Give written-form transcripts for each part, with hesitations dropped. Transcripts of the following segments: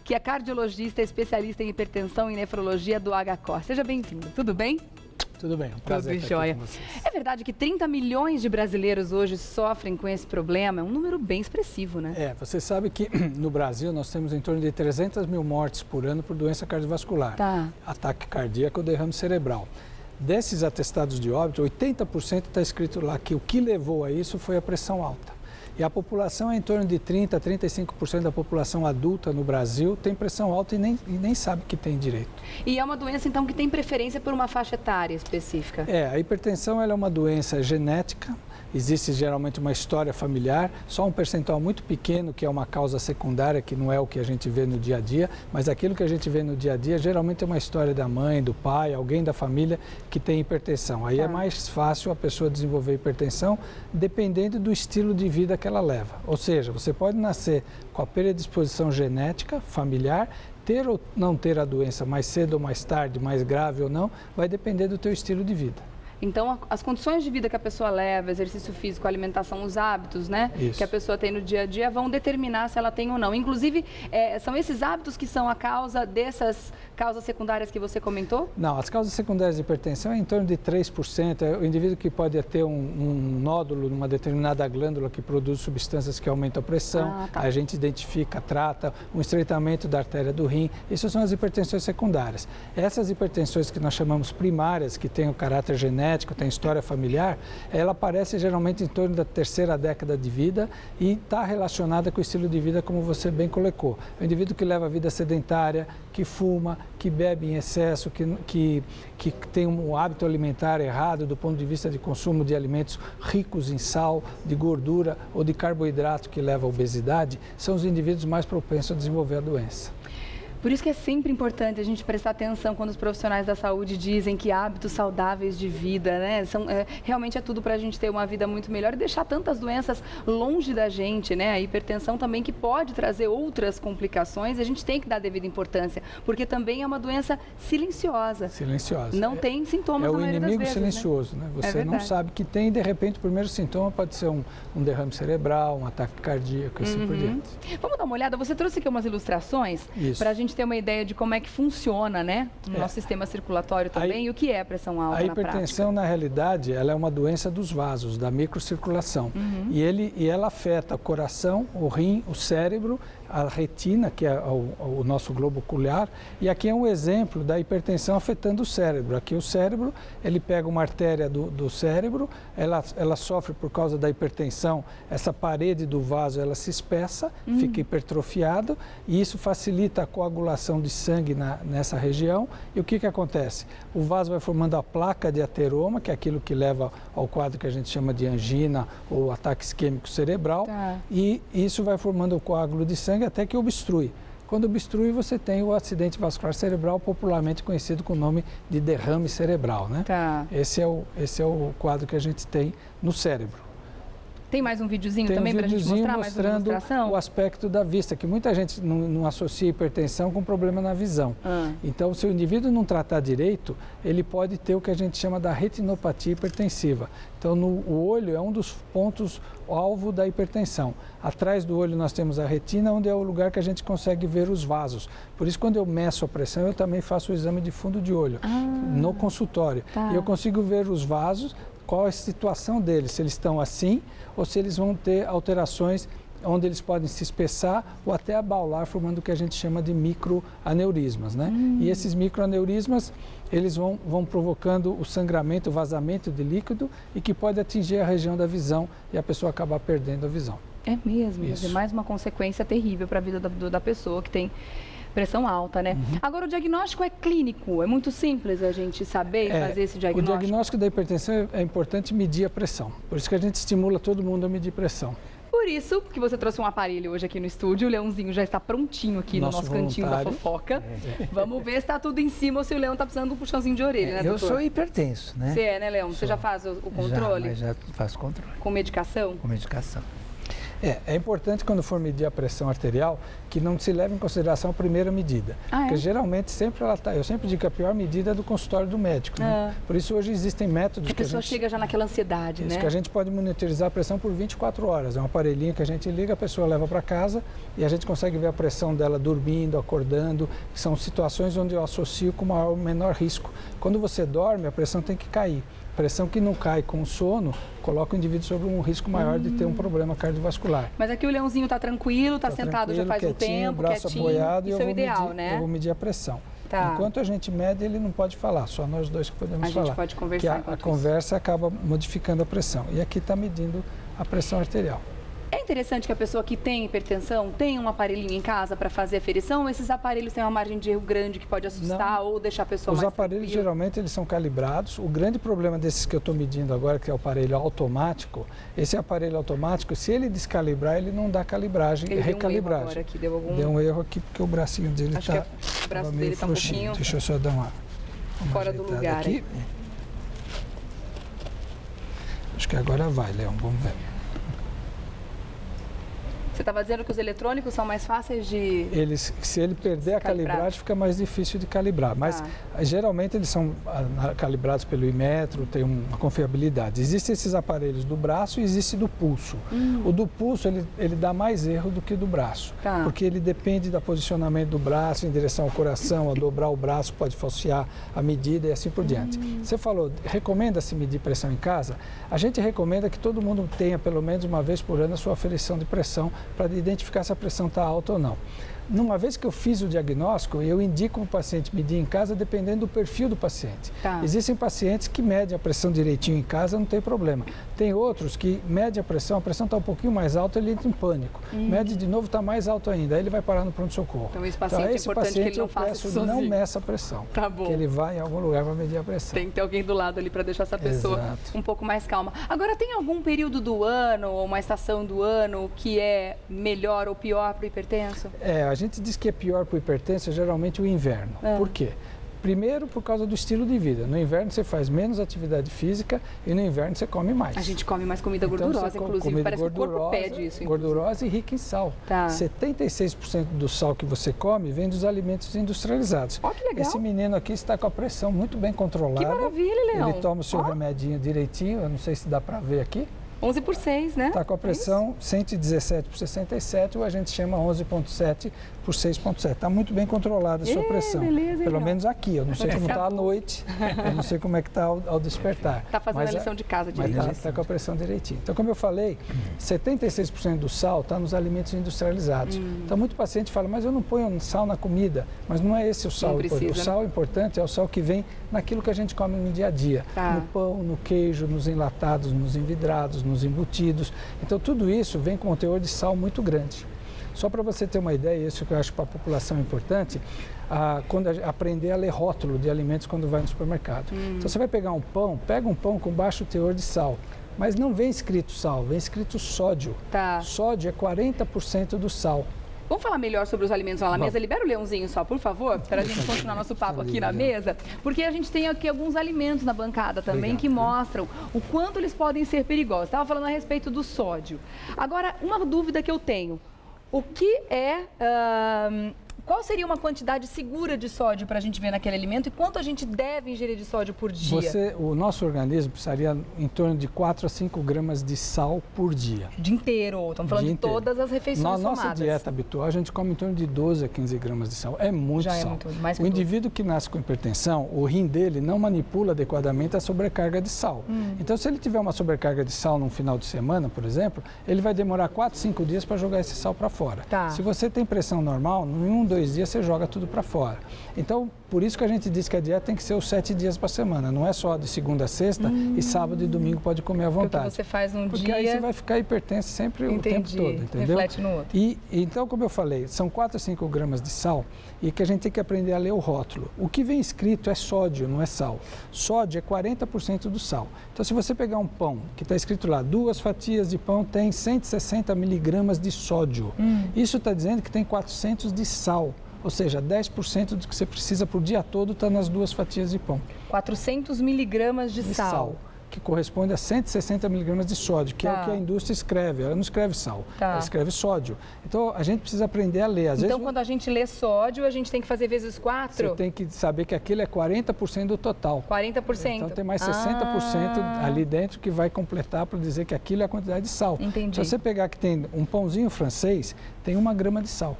que é cardiologista especialista em hipertensão e nefrologia do HCOR. Seja bem-vindo. Tudo bem? Tudo bem, um prazer estar aqui com vocês. É verdade que 30 milhões de brasileiros hoje sofrem com esse problema, é um número bem expressivo, né? Você sabe que no Brasil nós temos em torno de 300 mil mortes por ano por doença cardiovascular, ataque cardíaco ou derrame cerebral. Desses atestados de óbito, 80% está escrito lá que o que levou a isso foi a pressão alta. E a população é em torno de 30% a 35% da população adulta no Brasil tem pressão alta e nem sabe que tem direito. E é uma doença, então, que tem preferência por uma faixa etária específica? A hipertensão ela é uma doença genética, existe geralmente uma história familiar, só um percentual muito pequeno que é uma causa secundária, que não é o que a gente vê no dia a dia, mas aquilo que a gente vê no dia a dia geralmente é uma história da mãe, do pai, alguém da família que tem hipertensão. Aí é mais fácil a pessoa desenvolver hipertensão dependendo do estilo de vida que ela leva. Ou seja, você pode nascer com a predisposição genética, familiar, ter ou não ter a doença mais cedo ou mais tarde, mais grave ou não, vai depender do teu estilo de vida. Então, as condições de vida que a pessoa leva, exercício físico, alimentação, os hábitos, né, que a pessoa tem no dia a dia, vão determinar se ela tem ou não. Inclusive, são esses hábitos que são a causa dessas causas secundárias que você comentou? Não, as causas secundárias de hipertensão é em torno de 3%. É o indivíduo que pode ter um nódulo numa determinada glândula que produz substâncias que aumentam a pressão, a gente identifica, trata, um estreitamento da artéria do rim. Essas são as hipertensões secundárias. Essas hipertensões que nós chamamos primárias, que têm o caráter genético, tem história familiar, ela aparece geralmente em torno da terceira década de vida e está relacionada com o estilo de vida como você bem colocou. O indivíduo que leva a vida sedentária, que fuma, que bebe em excesso, que tem um hábito alimentar errado do ponto de vista de consumo de alimentos ricos em sal, de gordura ou de carboidrato que leva à obesidade, são os indivíduos mais propensos a desenvolver a doença. Por isso que é sempre importante a gente prestar atenção quando os profissionais da saúde dizem que hábitos saudáveis de vida, né, realmente é tudo para a gente ter uma vida muito melhor e deixar tantas doenças longe da gente, né? A hipertensão também que pode trazer outras complicações, a gente tem que dar devida importância, porque também é uma doença silenciosa. Silenciosa. Não tem sintomas na maioria das vezes. É o inimigo silencioso, né? Você não sabe que tem e de repente o primeiro sintoma pode ser um derrame cerebral, um ataque cardíaco e assim por diante. Vamos dar uma olhada, você trouxe aqui umas ilustrações para a gente ter uma ideia de como é que funciona, né, no nosso sistema circulatório também, e o que é a pressão alta na prática. A hipertensão, na realidade, ela é uma doença dos vasos, da microcirculação. E ela afeta o coração, o rim, o cérebro, a retina, que é o nosso globo ocular, e aqui é um exemplo da hipertensão afetando o cérebro. Aqui o cérebro, ele pega uma artéria do cérebro, ela sofre por causa da hipertensão, essa parede do vaso, ela se espessa, fica hipertrofiado, e isso facilita a coagulação de sangue nessa região. E o que acontece? O vaso vai formando a placa de ateroma, que é aquilo que leva ao quadro que a gente chama de angina ou ataque isquêmico cerebral, e isso vai formando o coágulo de sangue até que obstrui. Quando obstrui, você tem o acidente vascular cerebral, popularmente conhecido com o nome de derrame cerebral, né? Esse é o quadro que a gente tem no cérebro. Tem mais um videozinho também para a gente mostrar mais uma ilustração? O aspecto da vista, que muita gente não associa hipertensão com problema na visão. Então, se o indivíduo não tratar direito, ele pode ter o que a gente chama da retinopatia hipertensiva. Então, o olho é um dos pontos alvo da hipertensão. Atrás do olho nós temos a retina, onde é o lugar que a gente consegue ver os vasos. Por isso, quando eu meço a pressão, eu também faço o exame de fundo de olho no consultório. E eu consigo ver os vasos, qual é a situação deles, se eles estão assim ou se eles vão ter alterações onde eles podem se espessar ou até abaular, formando o que a gente chama de microaneurismas, né? E esses microaneurismas, eles vão provocando o sangramento, o vazamento de líquido e que pode atingir a região da visão e a pessoa acabar perdendo a visão. É mesmo, é mais uma consequência terrível para a vida da pessoa que tem pressão alta, né? Agora, o diagnóstico é clínico, é muito simples a gente saber e fazer esse diagnóstico. O diagnóstico da hipertensão é importante medir a pressão, por isso que a gente estimula todo mundo a medir pressão. Por isso que você trouxe um aparelho hoje aqui no estúdio, o Leãozinho já está prontinho aqui no nosso cantinho da fofoca. Vamos ver se está tudo em cima ou se o Leão está precisando de um puxãozinho de orelha, né, doutor? Eu sou hipertenso, né? Você é, né, Leão? Você já faz o controle? Já faço controle. Com medicação? Com medicação. É importante quando for medir a pressão arterial que não se leve em consideração a primeira medida. Porque geralmente eu sempre digo que a pior medida é do consultório do médico, né? Por isso hoje existem métodos que a pessoa chega já naquela ansiedade, né? Que a gente pode monitorizar a pressão por 24 horas. É um aparelhinho que a gente liga, a pessoa leva para casa e a gente consegue ver a pressão dela dormindo, acordando. São situações onde eu associo com o menor risco. Quando você dorme, a pressão tem que cair. Pressão que não cai com o sono coloca o indivíduo sobre um risco maior de ter um problema cardiovascular. Mas aqui o Leãozinho está tranquilo, está sentado já faz um tempo, braço apoiado, isso é o ideal, né? Eu vou medir a pressão. Enquanto a gente mede, ele não pode falar, só nós dois que podemos falar. A gente pode conversar. Que a conversa acaba modificando a pressão. E aqui está medindo a pressão arterial. É interessante que a pessoa que tem hipertensão tenha um aparelhinho em casa para fazer aferição, ou esses aparelhos têm uma margem de erro grande que pode assustar ou deixar a pessoa mais aparelhos tranquila? Geralmente eles são calibrados. O grande problema desses que eu estou medindo agora, que é o aparelho automático, esse aparelho automático, se ele descalibrar, ele não dá calibragem, ele recalibragem. Deu um erro aqui porque o bracinho dele está o braço dele está um pouquinho Deixa eu só dar uma fora do lugar aqui. Acho que agora vai, Leão, vamos ver. Você estava dizendo que os eletrônicos são mais fáceis de... Se ele perder a calibragem, fica mais difícil de calibrar. Mas geralmente eles são calibrados pelo Inmetro, tem uma confiabilidade. Existem esses aparelhos do braço e existe do pulso. O do pulso, ele dá mais erro do que o do braço. Porque ele depende do posicionamento do braço em direção ao coração, a dobrar o braço pode falsear a medida e assim por diante. Você falou, recomenda-se medir pressão em casa? A gente recomenda que todo mundo tenha pelo menos uma vez por ano a sua aferição de pressão para identificar se a pressão está alta ou não. Numa vez que eu fiz o diagnóstico, eu indico o paciente medir em casa dependendo do perfil do paciente. Existem pacientes que medem a pressão direitinho em casa, não tem problema. Tem outros que medem a pressão está um pouquinho mais alta, ele entra em pânico. Mede de novo, está mais alto ainda, aí ele vai parar no pronto-socorro. Então esse paciente é importante que ele não faça isso sozinho. Não meça a pressão, que ele vai em algum lugar para medir a pressão. Tem que ter alguém do lado ali para deixar essa pessoa um pouco mais calma. Agora, tem algum período do ano ou uma estação do ano que é melhor ou pior para o hipertenso? A gente diz que é pior para o hipertenso geralmente o inverno. Por quê? Primeiro, por causa do estilo de vida. No inverno você faz menos atividade física e no inverno você come mais. A gente come mais comida gordurosa, inclusive. Parece que o corpo pede isso. Gordurosa e rica em sal. 76% do sal que você come vem dos alimentos industrializados. Que legal. Esse menino aqui está com a pressão muito bem controlada. Que maravilha, Leão. Ele toma o seu remedinho direitinho, eu não sei se dá para ver aqui. 11 por 6, né? Está com a pressão 117 por 67, ou a gente chama 11,7 por 6,7. Está muito bem controlada a sua pressão. Beleza, pelo menos aqui. Eu não sei como está à noite, eu não sei como é que está ao despertar. Está fazendo a lição de casa direitinho. Mas está com a pressão direitinho. Então, como eu falei, 76% do sal está nos alimentos industrializados. Então, muito paciente fala, mas eu não ponho sal na comida. Mas não é esse o sal. O sal importante é o sal que vem naquilo que a gente come no dia a dia. No pão, no queijo, nos enlatados, nos envidrados, nos embutidos. Então, tudo isso vem com um teor de sal muito grande. Só para você ter uma ideia, isso que eu acho para a população importante, aprender a ler rótulo de alimentos quando vai no supermercado. Então, você vai pegar um pão, pega um pão com baixo teor de sal, mas não vem escrito sal, vem escrito sódio. Sódio é 40% do sal. Vamos falar melhor sobre os alimentos lá na mesa? Libera o Leãozinho só, por favor, para a gente continuar nosso papo aqui na mesa. Porque a gente tem aqui alguns alimentos na bancada também que mostram o quanto eles podem ser perigosos. Estava falando a respeito do sódio. Agora, uma dúvida que eu tenho. O que qual seria uma quantidade segura de sódio para a gente ver naquele alimento e quanto a gente deve ingerir de sódio por dia? O nosso organismo precisaria em torno de 4 a 5 gramas de sal por dia. Dia inteiro? Estamos falando de todas as refeições somadas. Na nossa dieta habitual, a gente come em torno de 12 a 15 gramas de sal. É muito sal. É muito, mais o indivíduo que nasce com hipertensão, o rim dele não manipula adequadamente a sobrecarga de sal. Então, se ele tiver uma sobrecarga de sal num final de semana, por exemplo, ele vai demorar 4, 5 dias para jogar esse sal para fora. Se você tem pressão normal, em 2 dias você joga tudo para fora. Então, por isso que a gente diz que a dieta tem que ser os 7 dias para semana, não é só de segunda a sexta e sábado e domingo pode comer à vontade. Porque você faz num dia... Porque aí você vai ficar hipertenso sempre o tempo todo, entendeu? Reflete no outro. Então, como eu falei, são 4 a 5 gramas de sal e que a gente tem que aprender a ler o rótulo. O que vem escrito é sódio, não é sal. Sódio é 40% do sal. Então, se você pegar um pão, que está escrito lá, 2 fatias de pão tem 160 miligramas de sódio. Isso está dizendo que tem 400 de sal. Ou seja, 10% do que você precisa por dia todo está nas 2 fatias de pão. 400 miligramas de sal. que corresponde a 160 miligramas de sódio, que é o que a indústria escreve. Ela não escreve sal, ela escreve sódio. Então, a gente precisa aprender a ler. Então, quando a gente lê sódio, a gente tem que fazer vezes 4? Você tem que saber que aquilo é 40% do total. 40%. Então, tem mais 60% ali dentro que vai completar para dizer que aquilo é a quantidade de sal. Entendi. Se você pegar que tem um pãozinho francês, tem 1 grama de sal,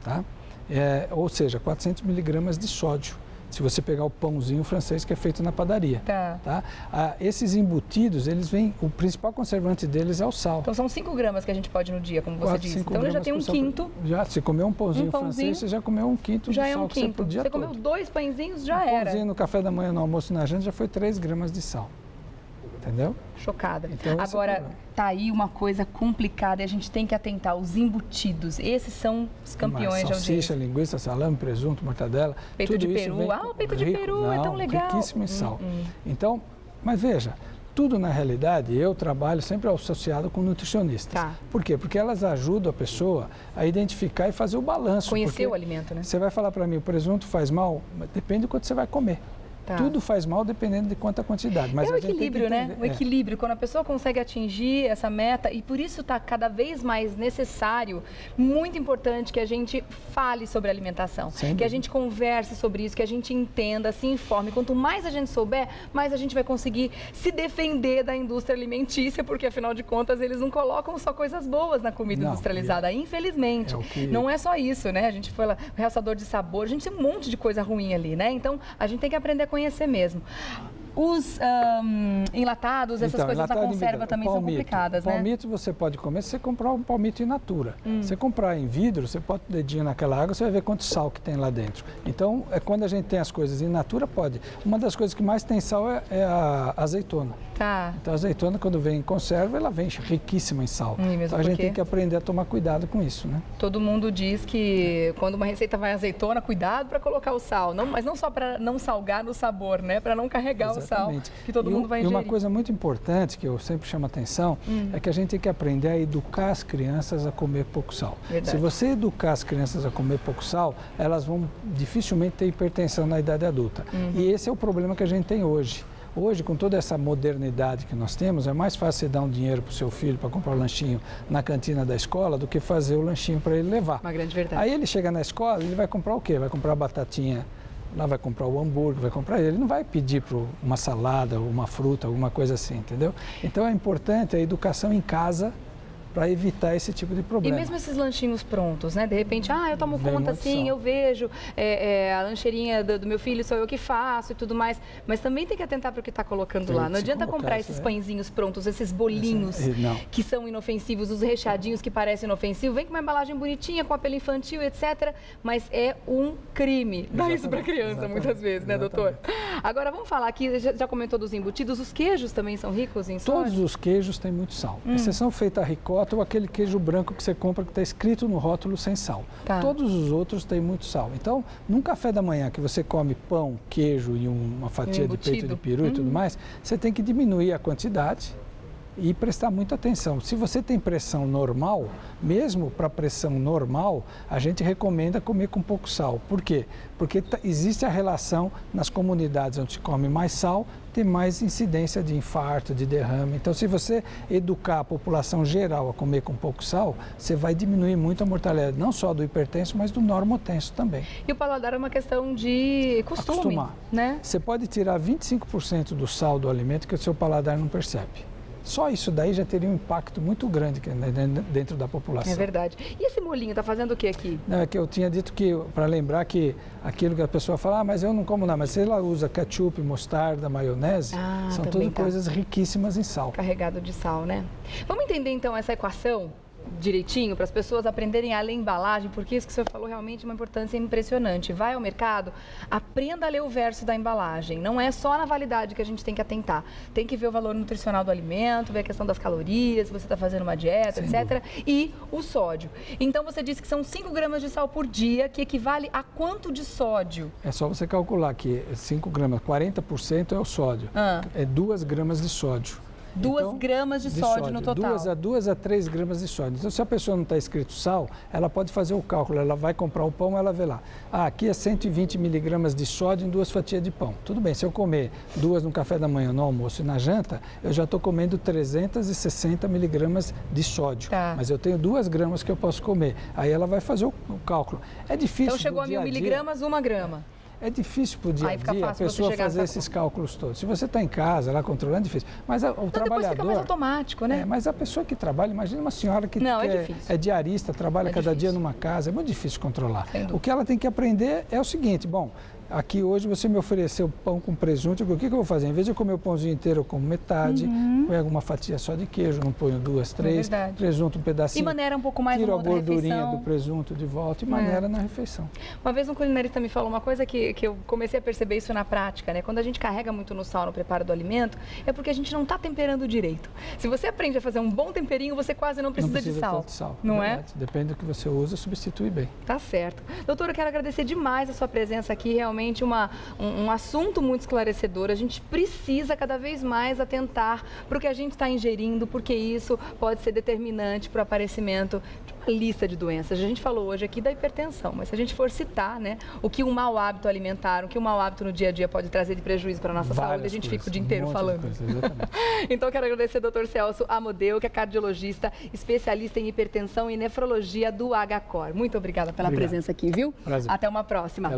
tá? Ou seja, 400 miligramas de sódio. Se você pegar o pãozinho francês que é feito na padaria. Tá? Esses embutidos, eles vêm, o principal conservante deles é o sal. Então são 5 gramas que a gente pode no dia, como você disse. Então ele já tem 1/5. Se comer um pãozinho francês, você já comeu 1/5 do sal que você podia. Você comeu 2 pãezinhos, já era. Pãozinho no café da manhã, no almoço, na janta, já foi 3 gramas de sal. Entendeu? Chocada. Então, agora, tá aí uma coisa complicada e a gente tem que atentar. Os embutidos, esses são os campeões de audiência. Salsicha, linguiça, salame, presunto, mortadela. Peito tudo de isso peru. vem O peito de peru é tão legal. Riquíssimo em sal. Então, mas veja, tudo na realidade, eu trabalho sempre associado com nutricionistas. Por quê? Porque elas ajudam a pessoa a identificar e fazer o balanço. Conhecer o alimento, né? Você vai falar para mim, o presunto faz mal? Depende do quanto você vai comer. Tudo faz mal dependendo de quanta quantidade. Mas é o equilíbrio, né? O equilíbrio, quando a pessoa consegue atingir essa meta, e por isso está cada vez mais necessário, muito importante que a gente fale sobre alimentação, que a gente converse sobre isso, que a gente entenda, se informe. Quanto mais a gente souber, mais a gente vai conseguir se defender da indústria alimentícia, porque afinal de contas eles não colocam só coisas boas na comida industrializada, infelizmente. Não é só isso, né? A gente fala realçador de sabor, a gente tem um monte de coisa ruim ali, né? Então a gente tem que aprender a conhecer mesmo. Os enlatados, essas coisas na conserva também são complicadas, né? Palmito você pode comer se você comprar um palmito in natura. Se você comprar em vidro, você bota o dedinho naquela água, você vai ver quanto sal que tem lá dentro. Então, quando a gente tem as coisas in natura, pode. Uma das coisas que mais tem sal é a azeitona. Então, a azeitona, quando vem em conserva, ela vem riquíssima em sal. Então, a gente tem que aprender a tomar cuidado com isso, né? Todo mundo diz que quando uma receita vai azeitona, cuidado para colocar o sal. Mas não só para não salgar no sabor, né? Para não carregar o sal que todo mundo vai ingerir. E uma coisa muito importante, que eu sempre chamo a atenção, é que a gente tem que aprender a educar as crianças a comer pouco sal. Se você educar as crianças a comer pouco sal, elas vão dificilmente ter hipertensão na idade adulta. E esse é o problema que a gente tem hoje. Hoje, com toda essa modernidade que nós temos, é mais fácil você dar um dinheiro para o seu filho para comprar um lanchinho na cantina da escola do que fazer o lanchinho para ele levar. Uma grande verdade. Aí ele chega na escola, ele vai comprar o quê? Vai comprar a batatinha, lá vai comprar o hambúrguer, vai comprar ele não vai pedir para uma salada, uma fruta, alguma coisa assim, entendeu? Então é importante a educação em casa para evitar esse tipo de problema. E mesmo esses lanchinhos prontos, né? De repente, eu tomo conta assim, eu vejo a lancheirinha do meu filho, sou eu que faço e tudo mais. Mas também tem que atentar para o que está colocando lá. Não adianta comprar esses pãezinhos prontos, esses bolinhos que são inofensivos, os recheadinhos que parecem inofensivos. Vem com uma embalagem bonitinha, com apelo infantil, etc. Mas é um crime dar isso para criança, muitas vezes, né, doutor? Agora, vamos falar aqui, já comentou dos embutidos, os queijos também são ricos em sódio? Todos os queijos têm muito sal. Exceção feita a ricota ou aquele queijo branco que você compra que está escrito no rótulo sem sal. Todos os outros têm muito sal. Então, num café da manhã que você come pão, queijo e uma fatia de peito de peru e tudo mais, você tem que diminuir a quantidade e prestar muita atenção. Se você tem pressão normal, mesmo para pressão normal, a gente recomenda comer com pouco sal. Por quê? Porque existe a relação nas comunidades onde se come mais sal, tem mais incidência de infarto, de derrame. Então, se você educar a população geral a comer com pouco sal, você vai diminuir muito a mortalidade, não só do hipertenso, mas do normotenso também. E o paladar é uma questão de costume, acostumar, né? Você pode tirar 25% do sal do alimento que o seu paladar não percebe. Só isso daí já teria um impacto muito grande dentro da população. É verdade. E esse molinho está fazendo o que aqui? Não, é que eu tinha dito que, para lembrar que aquilo que a pessoa fala, mas eu não como nada, mas se ela usa ketchup, mostarda, maionese, são tudo coisas riquíssimas em sal. Carregado de sal, né? Vamos entender então essa equação direitinho para as pessoas aprenderem a ler embalagem, porque isso que o senhor falou realmente é uma importância impressionante. Vai ao mercado, aprenda a ler o verso da embalagem. Não é só na validade que a gente tem que atentar. Tem que ver o valor nutricional do alimento, ver a questão das calorias, se você está fazendo uma dieta, etc. E o sódio. Então você disse que são 5 gramas de sal por dia, que equivale a quanto de sódio? É só você calcular que 5 gramas, 40% é o sódio. É 2 gramas de sódio. 2 gramas de sódio no total. 2 a 3 gramas de sódio. Então, se a pessoa não está escrito sal, ela pode fazer o cálculo. Ela vai comprar o pão, ela vê lá. Aqui é 120 miligramas de sódio em 2 fatias de pão. Tudo bem, se eu comer 2 no café da manhã, no almoço e na janta, eu já estou comendo 360 miligramas de sódio. Tá. Mas eu tenho 2 gramas que eu posso comer. Aí ela vai fazer o cálculo. É difícil. Então chegou a 1000 miligramas, 1 grama. É difícil para o dia a dia a pessoa fazer esses cálculos todos. Se você está em casa, lá controlando, é difícil. Mas o trabalhador... Depois fica mais automático, né? Mas a pessoa que trabalha, imagina uma senhora que é diarista, trabalha cada dia numa casa, é muito difícil controlar. O que ela tem que aprender é o seguinte, bom... Aqui hoje você me ofereceu pão com presunto, o que eu vou fazer? Em vez de eu comer o pãozinho inteiro, eu como metade, ponho alguma fatia só de queijo, não ponho 2, 3, presunto um pedacinho. E maneira um pouco mais tiro uma outra refeição. Tiro a gordurinha do presunto de volta e maneira na refeição. Uma vez um culinarista me falou uma coisa que eu comecei a perceber isso na prática, né? Quando a gente carrega muito no sal no preparo do alimento, é porque a gente não está temperando direito. Se você aprende a fazer um bom temperinho, você quase não precisa de sal. Tanto sal. Não é? Depende do que você usa, substitui bem. Tá certo. Doutora, eu quero agradecer demais a sua presença aqui, realmente um assunto muito esclarecedor. A gente precisa cada vez mais atentar para o que a gente está ingerindo, porque isso pode ser determinante para o aparecimento de uma lista de doenças. A gente falou hoje aqui da hipertensão, mas se a gente for citar, né, o que um mau hábito alimentar, o que um mau hábito no dia a dia pode trazer de prejuízo para a nossa saúde, a gente fica o dia inteiro falando. Então, quero agradecer ao Dr. Celso Amodeu, que é cardiologista, especialista em hipertensão e nefrologia do HCor. Muito obrigada pela presença aqui, viu? Prazer. Até uma próxima.